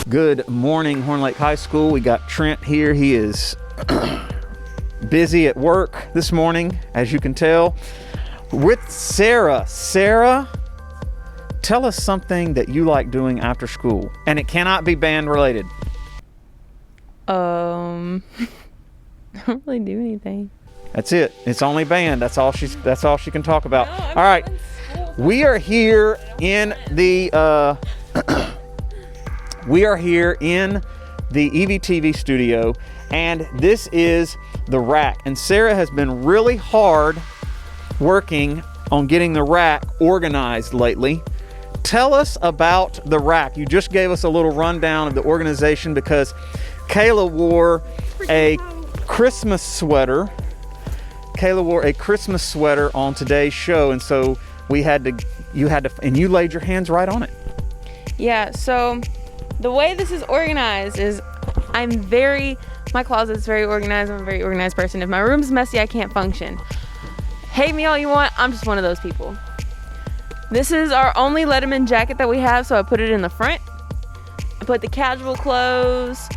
Good morning, Horn Lake High School. We got Trent here. He is busy at work this morning, as you can tell, with Sarah. Sarah, tell us something that you like doing after school, and it cannot be band related. I don't really do anything. That's it. It's only band. That's all she can talk about. All right. We are here in the EVTV studio, and this is the rack. And Sarah has been really hard working on getting the rack organized lately. Tell us about the rack. You just gave us a little rundown of the organization because Kayla wore a Christmas sweater. On today's show, and so you had to, and you laid your hands right on it. Yeah, so the way this is organized is my closet's very organized. I'm a very organized person. If my room's messy, I can't function. Hate me all you want, I'm just one of those people. This is our only Letterman jacket that we have, so I put it in the front. I put the casual clothes,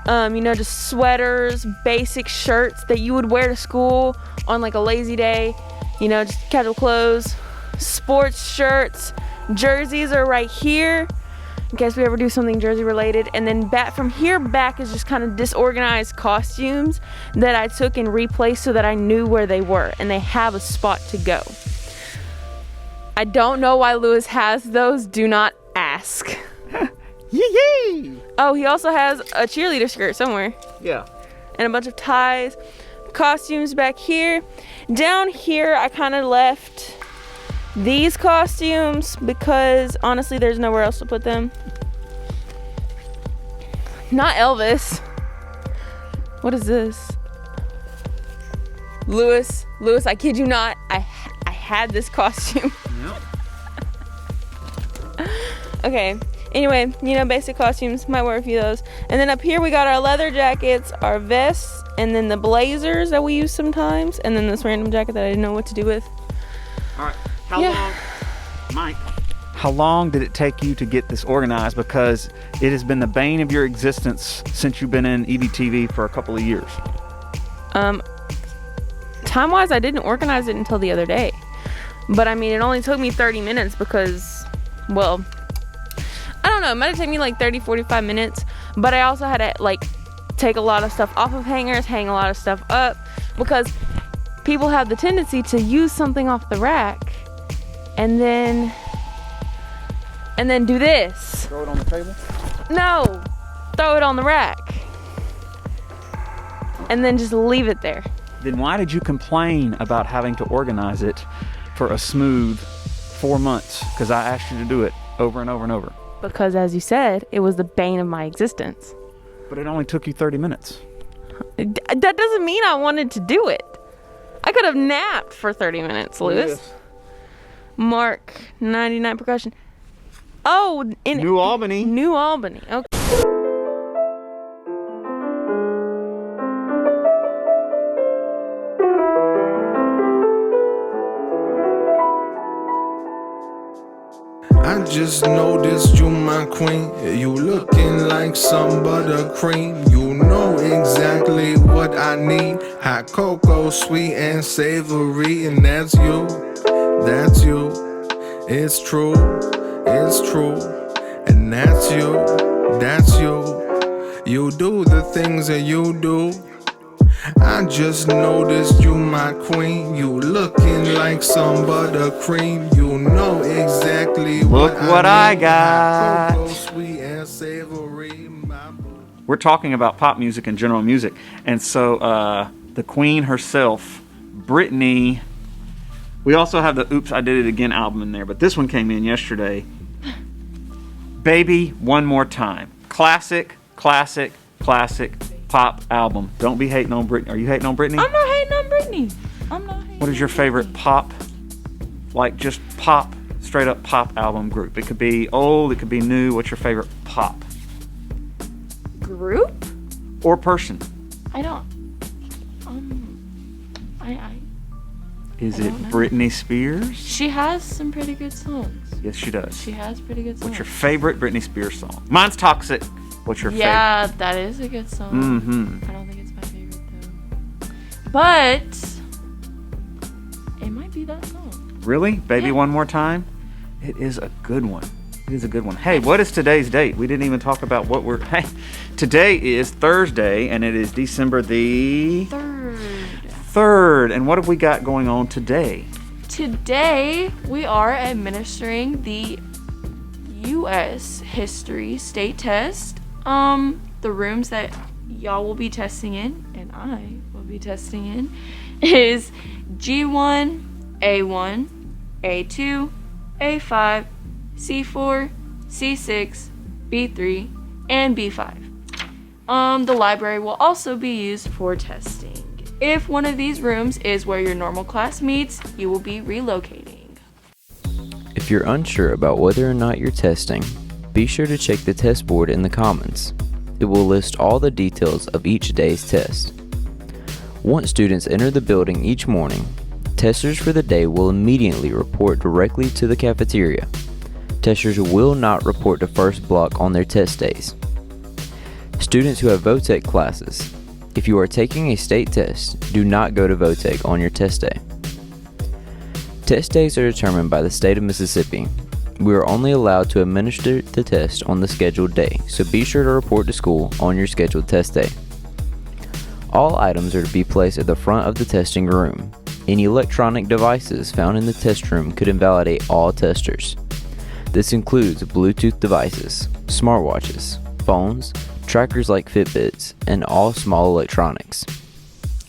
just sweaters, basic shirts that you would wear to school on like a lazy day, just casual clothes, sports shirts, jerseys are right here in case we ever do something jersey related. And then from here back is just kind of disorganized costumes that I took and replaced so that I knew where they were and they have a spot to go. I don't know why Lewis has those. Do not ask. Yee! Oh, he also has a cheerleader skirt somewhere. Yeah. And a bunch of ties. Costumes back here. Down here, I kind of left these costumes because honestly, there's nowhere else to put them. Not Elvis. What is this? Lewis, I kid you not. I had this costume. Yep. Okay. Anyway, basic costumes, might wear a few of those. And then up here we got our leather jackets, our vests, and then the blazers that we use sometimes, and then this random jacket that I didn't know what to do with. All right, how long did it take you to get this organized? Because it has been the bane of your existence since you've been in EVTV for a couple of years. Time-wise, I didn't organize it until the other day. But it only took me 30 minutes because, I don't know, it might have taken me like 30-45 minutes, but I also had to take a lot of stuff off of hangers, hang a lot of stuff up, because people have the tendency to use something off the rack and then do this. Throw it on the table? No, throw it on the rack and then just leave it there. Then why did you complain about having to organize it for a smooth 4 months? Because I asked you to do it over and over and over. Because as you said, it was the bane of my existence. But it only took you 30 minutes. That doesn't mean I wanted to do it. I could have napped for 30 minutes, Lewis. Yes. Mark 99 percussion. Oh, in New Albany. New Albany. Okay. I just noticed you my queen. You looking like some buttercream. You know exactly what I need. Hot cocoa, sweet and savory. And that's you, that's you. It's true, it's true. And that's you, that's you. You do the things that you do. I just noticed you my queen. You looking like some buttercream. You know exactly Look what I got. Cocoa, sweet and savory. We're talking about pop music and general music. And so the queen herself, Britney. We also have the Oops, I Did It Again album in there. But this one came in yesterday. Baby, One More Time. Classic pop album. Don't be hating on Britney. Are you hating on Britney? I'm not hating on Britney. I'm not hating. What is your favorite pop, just pop, straight up pop album group? It could be old, it could be new. What's your favorite pop group or person? I don't. Is I it don't know. Britney Spears? She has some pretty good songs. Yes, she does. She has pretty good songs. What's your favorite Britney Spears song? Mine's Toxic. What's your favorite? Yeah, that is a good song. Mm-hmm. I don't think it's my favorite though. But it might be that song. Really? Baby Yeah. One More Time? It is a good one. It is a good one. Hey, what is today's date? We didn't even talk about what we're... Hey, today is Thursday, and it is December the... 3rd. And what have we got going on today? Today, we are administering the U.S. History State Test. The rooms that y'all will be testing in, and I will be testing in, is G1, A1, A2, A5, C4, C6, B3, and B5. The library will also be used for testing. If one of these rooms is where your normal class meets, you will be relocating. If you're unsure about whether or not you're testing, be sure to check the test board in the Commons. It will list all the details of each day's test. Once students enter the building each morning, testers for the day will immediately report directly to the cafeteria. Testers will not report to first block on their test days. Students who have VOTEC classes, if you are taking a state test, do not go to VOTEC on your test day. Test days are determined by the state of Mississippi. We are only allowed to administer the test on the scheduled day, so be sure to report to school on your scheduled test day. All items are to be placed at the front of the testing room. Any electronic devices found in the test room could invalidate all testers. This includes Bluetooth devices, smartwatches, phones, trackers like Fitbits, and all small electronics.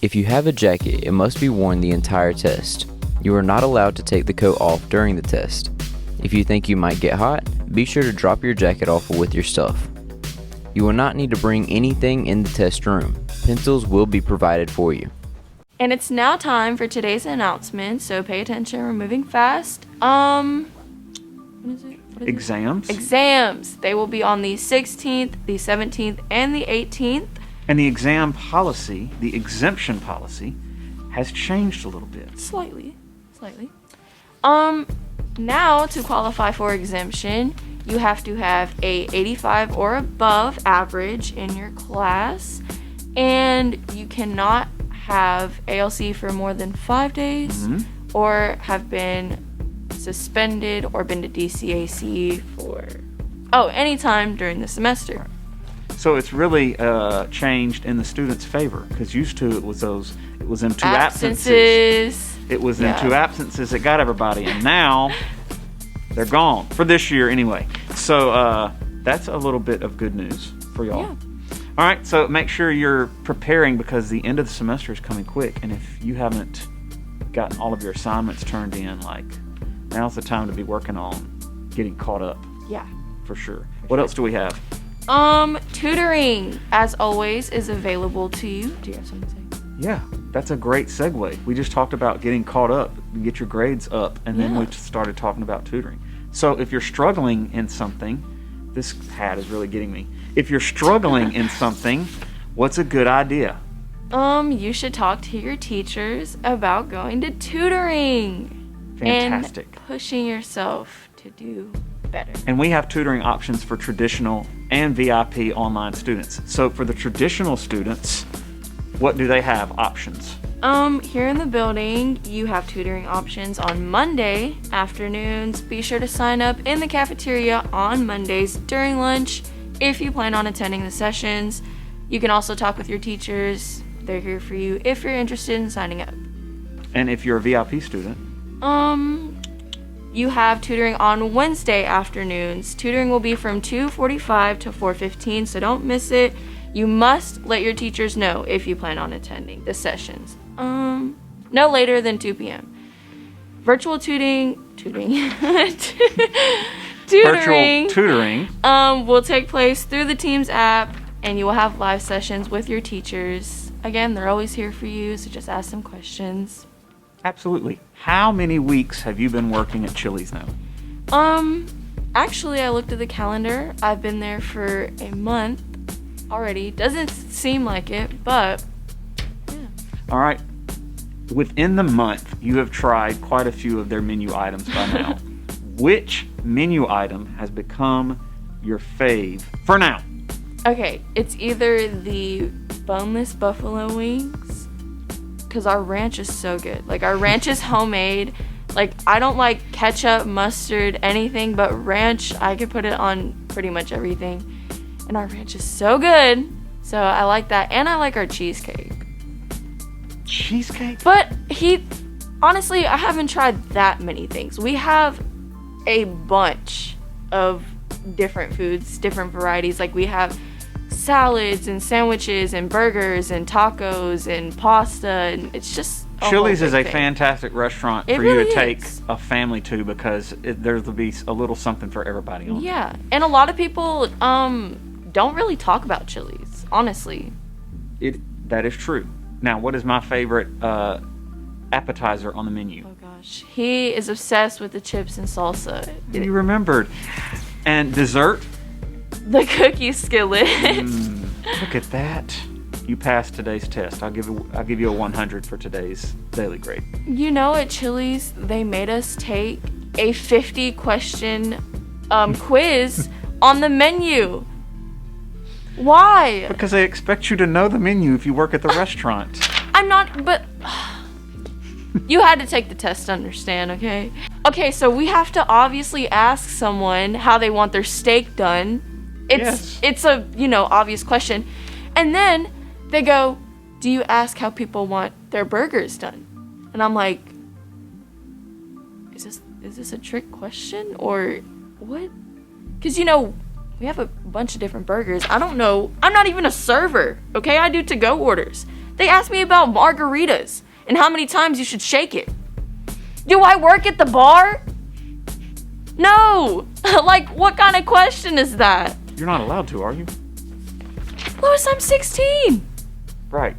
If you have a jacket, it must be worn the entire test. You are not allowed to take the coat off during the test. If you think you might get hot, be sure to drop your jacket off with your stuff. You will not need to bring anything in the test room. Pencils will be provided for you. And it's now time for today's announcement, so pay attention, we're moving fast. When is it? What is Exams. Exams. They will be on the 16th, the 17th, and the 18th. And the exam policy, the exemption policy, has changed a little bit. Slightly. Now, to qualify for exemption, you have to have a 85 or above average in your class, and you cannot have ALC for more than 5 days, or have been suspended or been to DCAC for anytime during the semester. So it's really changed in the students' favor, because used to it was in two absences. It was in 2 absences that got everybody, and now they're gone for this year anyway. So that's a little bit of good news for y'all. Yeah. All right, so make sure you're preparing, because the end of the semester is coming quick, and if you haven't gotten all of your assignments turned in, like, now's the time to be working on getting caught up. Yeah. For sure. What else do we have? Tutoring, as always, is available to you. Do you have something to say? Yeah, that's a great segue. We just talked about getting caught up, get your grades up, and then we started talking about tutoring. So if you're struggling in something, this hat is really getting me. If you're struggling in something, what's a good idea? You should talk to your teachers about going to tutoring. Fantastic. And pushing yourself to do better. And we have tutoring options for traditional and VIP online students. So for the traditional students, what do they have options? Here in the building, you have tutoring options on Monday afternoons. Be sure to sign up in the cafeteria on Mondays during lunch if you plan on attending the sessions. You can also talk with your teachers. They're here for you if you're interested in signing up. And if you're a VIP student? You have tutoring on Wednesday afternoons. Tutoring will be from 2:45 to 4:15, so don't miss it. You must let your teachers know if you plan on attending the sessions. No later than 2 p.m. Virtual tutoring Virtual tutoring will take place through the Teams app, and you will have live sessions with your teachers. Again, they're always here for you, so just ask them questions. Absolutely. How many weeks have you been working at Chili's now? Actually, I looked at the calendar. I've been there for a month already. Doesn't seem like it, but yeah. All right. Within the month, you have tried quite a few of their menu items by now. Which menu item has become your fave for now? Okay, it's either the boneless buffalo wings, because our ranch is so good. Like, our ranch is homemade. Like, I don't like ketchup, mustard, anything but ranch. I could put it on pretty much everything. And our ranch is so good. So I like that. And I like our cheesecake. Cheesecake? But honestly, I haven't tried that many things. We have a bunch of different foods, different varieties. Like, we have salads and sandwiches and burgers and tacos and pasta, and it's just Chili's is a thing. Fantastic restaurant It for really you to take is. a family to, because there'll be a little something for everybody on. Yeah, and a lot of people don't really talk about Chili's, honestly. That is true. Now, what is my favorite appetizer on the menu? Oh gosh, he is obsessed with the chips and salsa. You remembered. And dessert? The cookie skillet. Look at that. You passed today's test. I'll give you a 100 for today's daily grade. You know, at Chili's, they made us take a 50-question quiz on the menu. Why? Because they expect you to know the menu if you work at the restaurant. I'm not, but you had to take the test to understand, okay? Okay, so we have to obviously ask someone how they want their steak done. It's a, obvious question. And then they go, do you ask how people want their burgers done? And I'm like, is this a trick question or what? Because, we have a bunch of different burgers. I don't know. I'm not even a server, okay? I do to-go orders. They asked me about margaritas and how many times you should shake it. Do I work at the bar? No. Like, what kind of question is that? You're not allowed to, are you? Louis, I'm 16. Right.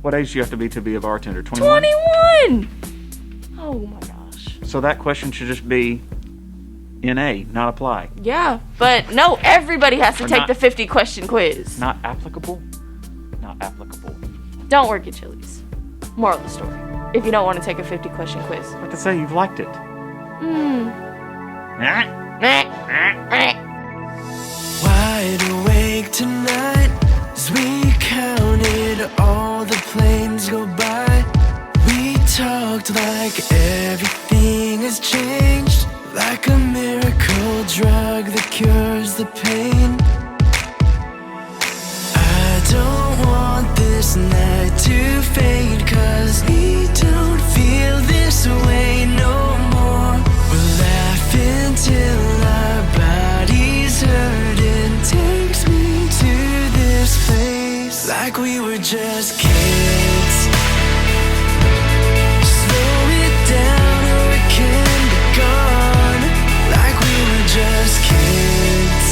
What age do you have to be a bartender? 21? 21. Oh my gosh. So that question should just be NA, not apply. Yeah, but no, everybody has to Or take not- the 50-question quiz. Not applicable? Not applicable. Don't work at Chili's. Moral of the story. If you don't want to take a 50-question quiz. Like I say, you've liked it. Wide awake tonight as we counted all the planes go by. We talked like everything has changed, like a miracle drug that cures the pain. I don't want this night to fade, 'cause we don't feel this way no more. We're laughing till our bodies hurt, and takes me to this place like we were just kids. Slow it down or it can be gone, like we were just kids.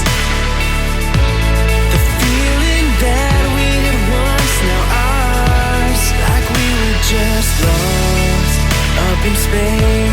The feeling that we had once, now ours, like we were just lost up in space.